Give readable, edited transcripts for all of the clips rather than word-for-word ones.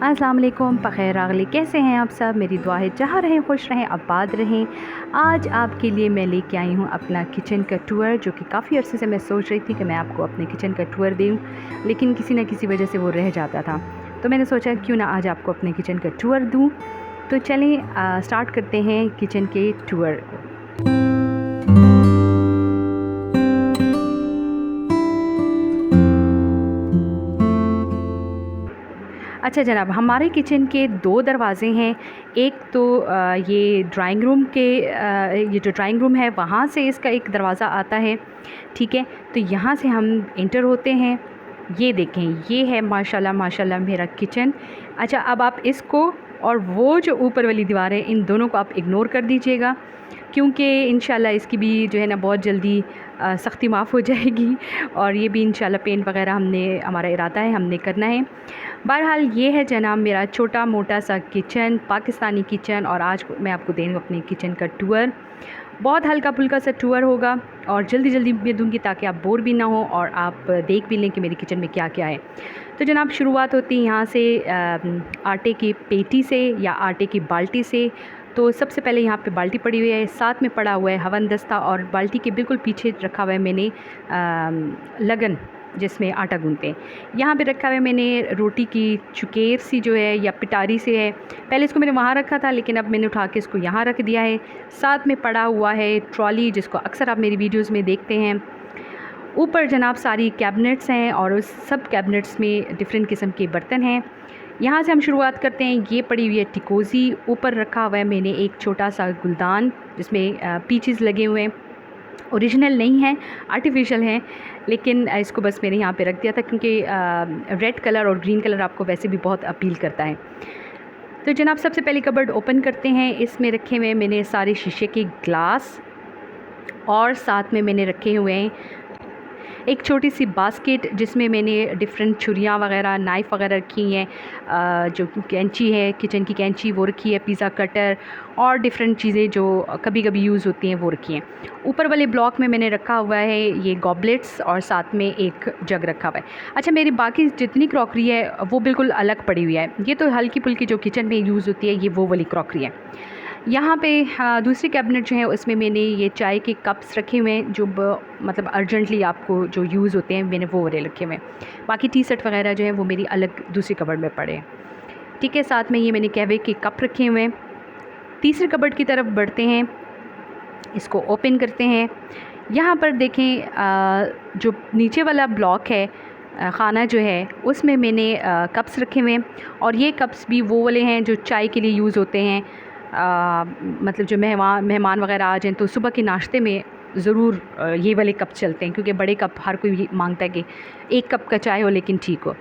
अस्सलाम वालेकुम, बख़ैर आगली, कैसे हैं आप सब। मेरी दुआ है जहाँ रहें खुश रहें, आबाद रहें। आज आपके लिए मैं लेके आई हूँ अपना किचन का टूर, जो कि काफ़ी अरसे से मैं सोच रही थी कि मैं आपको अपने किचन का टूर दूँ, लेकिन किसी न किसी वजह से वो रह जाता था। तो मैंने सोचा क्यों ना आज आपको अपने किचन का टूर दूँ। तो चलें स्टार्ट करते हैं किचन के टूर को। अच्छा जनाब, हमारे किचन के 2 दरवाज़े हैं। एक तो ये ड्राइंग रूम के ये जो ड्राइंग रूम है वहाँ से इसका एक दरवाज़ा आता है, ठीक है। तो यहाँ से हम एंटर होते हैं। ये देखें, ये है माशाल्लाह माशाल्लाह मेरा किचन। अच्छा, अब आप इसको और वो जो ऊपर वाली दीवार है, इन दोनों को आप इग्नोर कर दीजिएगा, क्योंकि इंशाल्लाह इसकी भी जो है ना बहुत जल्दी सख्ती माफ़ हो जाएगी, और ये भी इंशाल्लाह पेंट वगैरह हमारा इरादा है, हमने करना है। बहरहाल ये है जनाब मेरा छोटा मोटा सा किचन, पाकिस्तानी किचन, और आज मैं आपको दूँगी अपने किचन का टूर। बहुत हल्का फुल्का सा टूर होगा और जल्दी जल्दी मैं दूँगी ताकि आप बोर भी ना हो और आप देख भी लें कि मेरे किचन में क्या क्या है। तो जनाब शुरुआत होती है यहाँ से आटे की पेटी से या आटे की बाल्टी से। तो सबसे पहले यहाँ पे बाल्टी पड़ी हुई है, साथ में पड़ा हुआ है हवन दस्ता, और बाल्टी के बिल्कुल पीछे रखा हुआ है मैंने लगन, जिसमें आटा गूँथते हैं। यहाँ पे रखा हुआ है मैंने रोटी की चुकेर सी जो है या पिटारी से है। पहले इसको मैंने वहाँ रखा था, लेकिन अब मैंने उठा के इसको यहाँ रख दिया है। साथ में पड़ा हुआ है ट्रॉली, जिसको अक्सर आप मेरी वीडियोज़ में देखते हैं। ऊपर जनाब सारी कैबिनेट्स हैं और उस सब कैबिनेट्स में डिफरेंट किस्म के बर्तन हैं। यहाँ से हम शुरुआत करते हैं। ये पड़ी हुई है टिकोज़ी, ऊपर रखा हुआ है मैंने एक छोटा सा गुलदान, जिसमें पीचेस लगे हुए हैं। ओरिजिनल नहीं है, आर्टिफिशियल हैं, लेकिन इसको बस मैंने यहाँ पे रख दिया था क्योंकि रेड कलर और ग्रीन कलर आपको वैसे भी बहुत अपील करता है। तो जनाब सबसे पहले कबर्ड ओपन करते हैं। इसमें रखे हुए मैंने सारे शीशे के ग्लास, और साथ में मैंने रखे हुए हैं एक छोटी सी बास्केट, जिसमें मैंने डिफरेंट छुरियाँ वगैरह, नाइफ़ वगैरह रखी हैं। जो कैंची है, किचन की कैंची वो रखी है, पिज़्ज़ा कटर और डिफरेंट चीज़ें जो कभी कभी यूज़ होती हैं वो रखी हैं। ऊपर वाले ब्लॉक में मैंने रखा हुआ है ये गॉबलेट्स, और साथ में एक जग रखा हुआ है। अच्छा, मेरी बाकी जितनी क्रॉकरी है वो बिल्कुल अलग पड़ी हुई है। ये तो हल्की फुल्की जो किचन में यूज़ होती है, ये वो वाली क्रॉकरी है। यहाँ पे दूसरी कैबिनेट जो है उसमें मैंने ये चाय के कप्स रखे हुए हैं, जो मतलब अर्जेंटली आपको जो यूज़ होते हैं, मैंने वो वाले रखे हुए हैं। बाकी टी शर्ट वगैरह जो है वो मेरी अलग दूसरी कबर्ड में पड़े हैं, ठीक है। साथ में ये मैंने कहवे के कप रखे हुए हैं। तीसरे कबर्ड की तरफ बढ़ते हैं, इसको ओपन करते हैं। यहाँ पर देखें जो नीचे वाला ब्लॉक है, खाना जो है, उसमें मैंने कप्स रखे हुए हैं, और ये कप्स भी वो वाले हैं जो चाय के लिए यूज़ होते हैं। मतलब जो मेहमान वगैरह आ जाएँ तो सुबह के नाश्ते में ज़रूर ये वाले कप चलते हैं, क्योंकि बड़े कप हर कोई मांगता है कि एक कप का चाय हो लेकिन ठीक हो।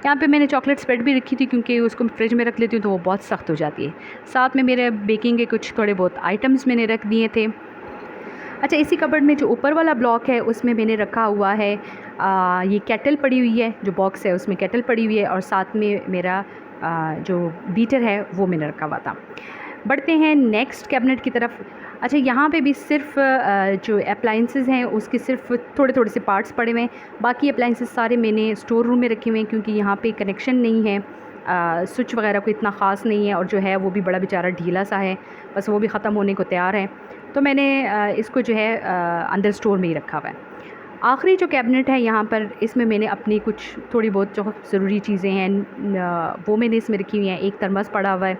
यहाँ पे मैंने चॉकलेट स्प्रेड भी रखी थी, क्योंकि उसको फ्रिज में रख लेती हूँ तो वो बहुत सख्त हो जाती है। साथ में मेरे बेकिंग के कुछ थोड़े बहुत आइटम्स मैंने रख दिए थे। अच्छा, इसी कबर्ड में जो ऊपर वाला ब्लॉक है उसमें मैंने रखा हुआ है ये केटल पड़ी हुई है, जो बॉक्स है उसमें केटल पड़ी हुई है, और साथ में मेरा जो बीटर है वो मैंने रखा हुआ था। बढ़ते हैं नेक्स्ट कैबिनेट की तरफ। अच्छा, यहाँ पे भी सिर्फ जो अप्लाइंसेस हैं उसके सिर्फ थोड़े थोड़े से पार्ट्स पड़े हुए हैं। बाकी अप्लाइंसेस सारे मैंने स्टोर रूम में रखे हुए हैं, क्योंकि यहाँ पे कनेक्शन नहीं है, स्विच वगैरह को इतना ख़ास नहीं है, और जो है वो भी बड़ा बेचारा ढीला सा है, बस वो भी ख़त्म होने को तैयार है। तो मैंने इसको जो है अंदर स्टोर में ही रखा हुआ है। आखिरी जो कैबिनेट है यहाँ पर, इसमें मैंने अपनी कुछ थोड़ी बहुत जो ज़रूरी चीज़ें हैं वो मैंने इसमें रखी हुई हैं। एक थर्मस पड़ा हुआ है,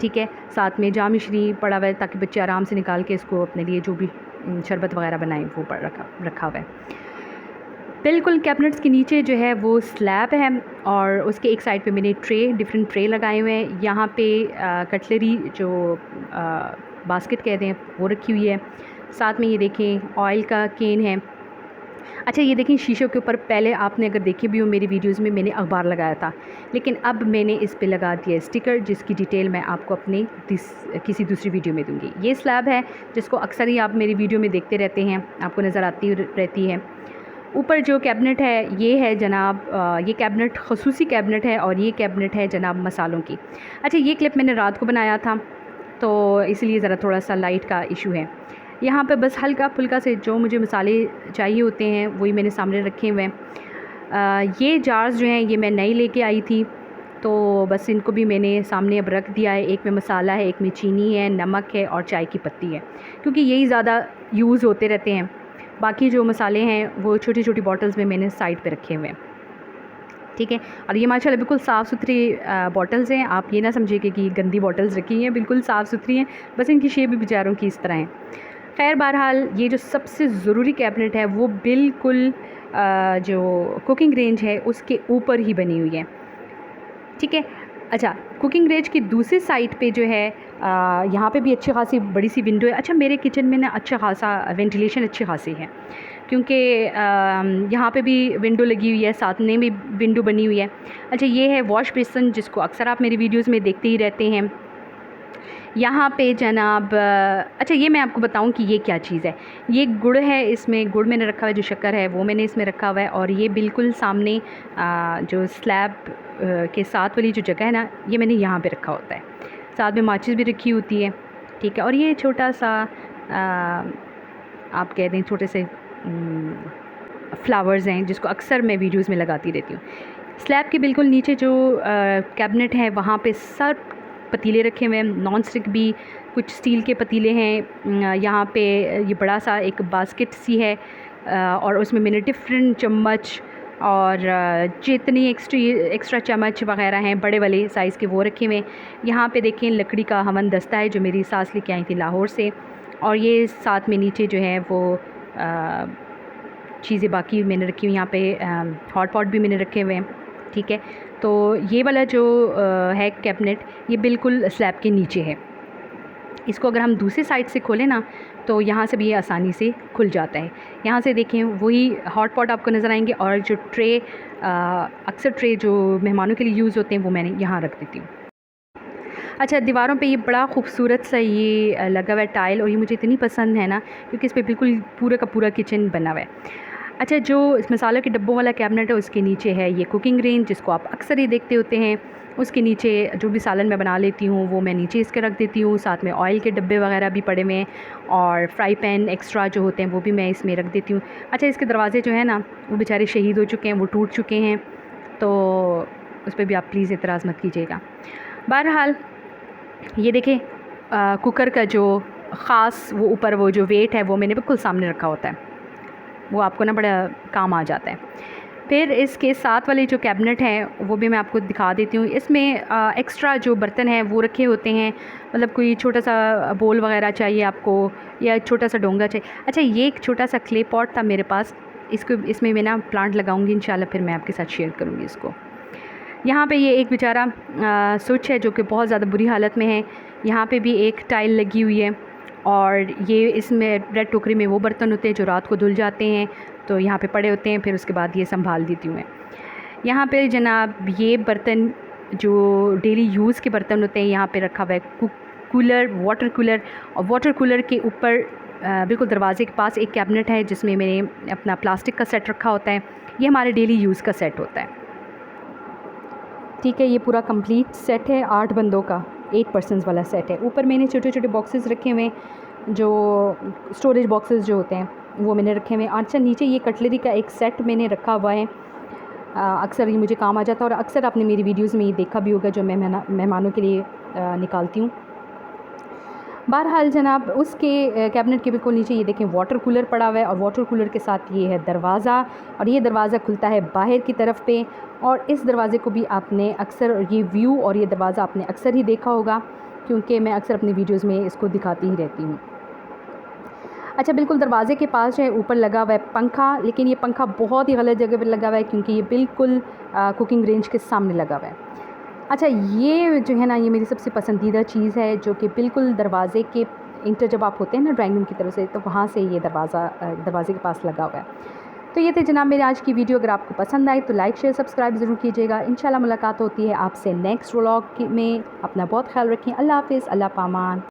ठीक है। साथ में जाम मिश्री पड़ा हुआ है, ताकि बच्चे आराम से निकाल के इसको अपने लिए जो भी शरबत वगैरह बनाएं वो रखा हुआ है। बिल्कुल कैबिनेट्स के नीचे जो है वो स्लैब है, और उसके एक साइड पे मैंने डिफरेंट ट्रे लगाए हुए हैं। यहाँ पे कटलरी जो बास्केट कहते हैं वो रखी हुई है। साथ में ये देखें ऑयल का केन है। अच्छा, ये देखें शीशों के ऊपर, पहले आपने अगर देखे भी हो मेरी वीडियोज़ में, मैंने अखबार लगाया था, लेकिन अब मैंने इस पे लगा दिया स्टिकर, जिसकी डिटेल मैं आपको अपनी किसी दूसरी वीडियो में दूंगी। ये स्लैब है जिसको अक्सर ही आप मेरी वीडियो में देखते रहते हैं, आपको नज़र आती रहती है। ऊपर जो कैबिनेट है ये है जनाब, ये कैबिनेट ख़ुसूसी कैबिनेट है, और ये कैबिनेट है जनाब मसालों की। अच्छा, ये क्लिप मैंने रात को बनाया था, तो इसलिए ज़रा थोड़ा सा लाइट का इशू है। यहाँ पे बस हल्का फुल्का से जो मुझे मसाले चाहिए होते हैं वही मैंने सामने रखे हुए हैं। ये जार्स जो हैं ये मैं नई लेके आई थी, तो बस इनको भी मैंने सामने अब रख दिया है। एक में मसाला है, एक में चीनी है, नमक है और चाय की पत्ती है, क्योंकि यही ज़्यादा यूज़ होते रहते हैं। बाकी जो मसाले हैं वो छोटी छोटी बॉटल्स में मैंने साइड पे रखे हुए हैं, ठीक है। और ये माशाल्लाह बिल्कुल साफ़ सुथरी बॉटल्स हैं। आप ये ना समझिए कि गंदी बॉटल्स रखी हैं, बिल्कुल साफ़ सुथरी हैं, बस इनकी शेप भी बेचारों की इस तरह है। खैर बहरहाल ये जो सबसे ज़रूरी कैबिनेट है वो बिल्कुल जो कुकिंग रेंज है उसके ऊपर ही बनी हुई है, ठीक है। अच्छा, कुकिंग रेंज की दूसरी साइड पे जो है यहाँ पे भी अच्छी खासी बड़ी सी विंडो है। अच्छा, मेरे किचन में ना अच्छा खासा वेंटिलेशन अच्छी खासी है, क्योंकि यहाँ पे भी विंडो लगी हुई है, साथ में भी विंडो बनी हुई है। अच्छा, ये है वॉश बेसिन, जिसको अक्सर आप मेरी वीडियोज़ में देखते ही रहते हैं। यहाँ पे जनाब अच्छा, ये मैं आपको बताऊँ कि ये क्या चीज़ है। ये गुड़ है, इसमें गुड़ मैंने रखा हुआ है, जो शक्कर है वो मैंने इसमें रखा हुआ है। और ये बिल्कुल सामने जो स्लैब के साथ वाली जो जगह है ना, ये मैंने यहाँ पे रखा होता है। साथ में माचिस भी रखी होती है, ठीक है। और ये छोटा सा आप कह दें छोटे से फ्लावर्स हैं, जिसको अक्सर मैं वीडियोज़ में लगाती रहती हूँ। स्लैब के बिल्कुल नीचे जो कैबिनेट है वहाँ पे सब पतीले रखे हुए हैं, नॉन स्टिक भी, कुछ स्टील के पतीले हैं। यहाँ पे ये बड़ा सा एक बास्केट सी है और उसमें मैंने डिफरेंट चम्मच और जितनी एक्स्ट्रा चम्मच वग़ैरह हैं बड़े वाले साइज़ के वो रखे हुए हैं। यहाँ पे देखें लकड़ी का हवन दस्ता है जो मेरी सास लेके आई थी लाहौर से। और ये साथ में नीचे जो है वो चीज़ें बाकी मैंने रखी हुई। यहाँ पे हॉट पॉट भी मैंने रखे हुए हैं, ठीक है। तो ये वाला जो है कैबिनेट, ये बिल्कुल स्लैब के नीचे है। इसको अगर हम दूसरी साइड से खोलें ना, तो यहाँ से भी ये आसानी से खुल जाता है। यहाँ से देखें वही हॉट पॉट आपको नज़र आएंगे, और जो ट्रे अक्सर ट्रे जो मेहमानों के लिए यूज़ होते हैं वो मैंने यहाँ रख देती हूँ। अच्छा, दीवारों पे ये बड़ा खूबसूरत सा ये लगा हुआ है टाइल, और ये मुझे इतनी पसंद है ना, क्योंकि इस पर बिल्कुल पूरा का पूरा किचन बना हुआ है। अच्छा, जो इस मसालों के डब्बों वाला कैबिनेट है उसके नीचे है ये कुकिंग रेंज, जिसको आप अक्सर ही देखते होते हैं। उसके नीचे जो भी सालन मैं बना लेती हूँ वो मैं नीचे इसके रख देती हूँ। साथ में ऑयल के डब्बे वगैरह भी पड़े हुए हैं, और फ्राई पैन एक्स्ट्रा जो होते हैं वो भी मैं इसमें रख देती हूँ। अच्छा, इसके दरवाज़े जो है ना वो बेचारे शहीद हो चुके हैं, वो टूट चुके हैं, तो उस पर भी आप प्लीज़ एतराज़ मत कीजिएगा। बहरहाल ये देखें कुकर का जो ख़ास वो ऊपर वो जो वेट है वो मैंने बिल्कुल सामने रखा होता है, वो आपको ना बड़ा काम आ जाता है। फिर इसके साथ वाले जो कैबिनेट हैं वो भी मैं आपको दिखा देती हूँ। इसमें एक्स्ट्रा जो बर्तन हैं वो रखे होते हैं, मतलब कोई छोटा सा बोल वगैरह चाहिए आपको, या छोटा सा डोंगा चाहिए। अच्छा, ये एक छोटा सा क्ले पॉट था मेरे पास, इसमें मैं ना प्लांट लगाऊंगी इंशाल्लाह, फिर मैं आपके साथ शेयर करूँगी इसको। यहाँ पे ये एक बेचारा स्विच है जो कि बहुत ज़्यादा बुरी हालत में है। यहाँ पे भी एक टाइल लगी हुई है, और ये इसमें रेड टोकरी में वो बर्तन होते हैं जो रात को धुल जाते हैं, तो यहाँ पे पड़े होते हैं, फिर उसके बाद ये संभाल देती हूँ मैं। यहाँ पे जनाब ये बर्तन जो डेली यूज़ के बर्तन होते हैं यहाँ पे रखा हुआ है कूलर, वाटर कूलर। और वाटर कूलर के ऊपर बिल्कुल दरवाजे के पास एक कैबिनेट है जिसमें मैंने अपना प्लास्टिक का सेट रखा होता है। ये हमारे डेली यूज़ का सेट होता है, ठीक है। ये पूरा कंप्लीट सेट है, 8 बंदों का 8 पर्सनस वाला सेट है। ऊपर मैंने छोटे छोटे बॉक्सेस रखे हुए हैं, जो स्टोरेज बॉक्सेस जो होते हैं वो मैंने रखे हुए हैं। अच्छा, नीचे ये कटलरी का एक सेट मैंने रखा हुआ है, अक्सर ये मुझे काम आ जाता है, और अक्सर आपने मेरी वीडियोस में ये देखा भी होगा जो मैं मेहमानों के लिए निकालती हूँ। बहरहाल जनाब उसके कैबिनेट के बिल्कुल नीचे ये देखें वाटर कूलर पड़ा हुआ है, और वाटर कूलर के साथ ये है दरवाज़ा, और ये दरवाज़ा खुलता है बाहर की तरफ पे। और इस दरवाज़े को भी आपने अक्सर, ये व्यू और ये दरवाज़ा आपने अक्सर ही देखा होगा, क्योंकि मैं अक्सर अपनी वीडियोज़ में इसको दिखाती ही रहती हूँ। अच्छा, बिल्कुल दरवाज़े के पास जो है ऊपर लगा हुआ है पंखा, लेकिन ये पंखा बहुत ही गलत जगह पर लगा हुआ है, क्योंकि ये बिल्कुल कुकिंग रेंज के सामने लगा हुआ है। अच्छा, ये जो है ना ये मेरी सबसे पसंदीदा चीज़ है, जो कि बिल्कुल दरवाज़े के इंटर जब आप होते हैं ना ड्राइंग रूम की तरफ से, तो वहाँ से ये दरवाज़े के पास लगा हुआ है। तो ये थे जनाब मेरी आज की वीडियो। अगर आपको पसंद आए तो लाइक शेयर सब्सक्राइब ज़रूर कीजिएगा। इंशाल्लाह मुलाकात होती है आपसे नेक्स्ट व्लॉग में। अपना बहुत ख्याल रखें। अल्लाह हाफ़िज़, अल्लाह पामान।